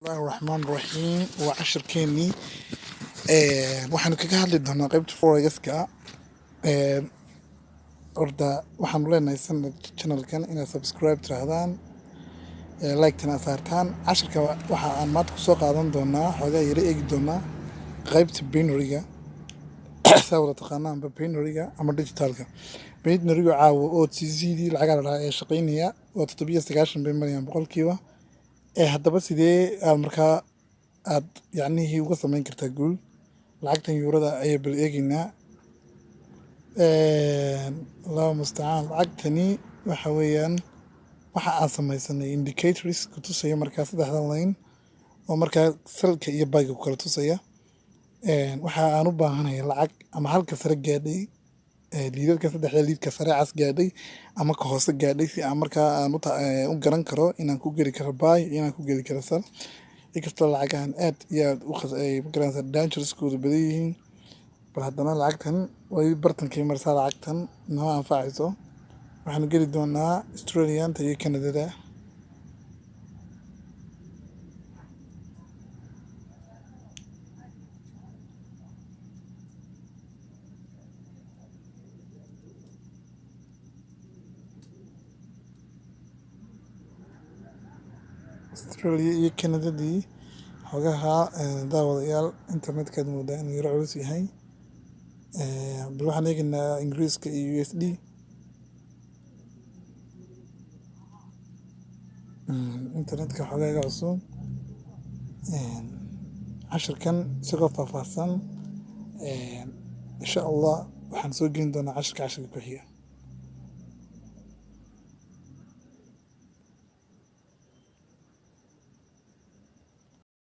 الله الرحمن الرحيم وعشر كيني waxaanu kaga hadli doonaa qaybta forex-ka orda waxaanu leenahay sanad channelkan inaad subscribe tirahdaan like-tana saartaan cashirka waxa aan maanta kusoo qaadan doonaa xoogaa yara eegi doonaa qaybta binary-ga saa wada taqaanaanba binary-ga ama digitalka binary-ga caawa oo OTC-dii lacaga la dhahaa ee shaqaynaya oo 790 bay marayaan boqolkiiba haddaba sidee aad markaa aad yacnihii uga samayn kartaa guul lacagtan yuurada ayay bal eegaynaa allahu mustacaan lacagtani waxa weeyaan waxa aan samaysanay indicators ku tusaya markaa saddexdan line oo markaa salka iyo bayga ku kala tusaya waxa aan u baahanahay lacag ama halka sare gaadhay liidadka saddexda liidka sare cas gaadhay ama ka hoose gaadhay si aan markaa aan u garan karo inaan ku geli karo buy inaan ku geli karo sell inkastoo lacagahan aad iyo aad u magaranaysa dangerskoodu badan yihiin bal haddana lacagtan way bartankay marsaa lacagtan noo anfacayso waxaanu geli doonaa Australianta iyo Canadada Australia iyo Canadadii xogaha daawadayaal internetka moodaa inuu yara culus yahay bal waxaan eegaynaa Ingiriiska iyo USD internetka xogaaga cusub cashirkan isagoo faahfaahsan insha Allah waxaan soo gelin doonaa cashirka ku xiga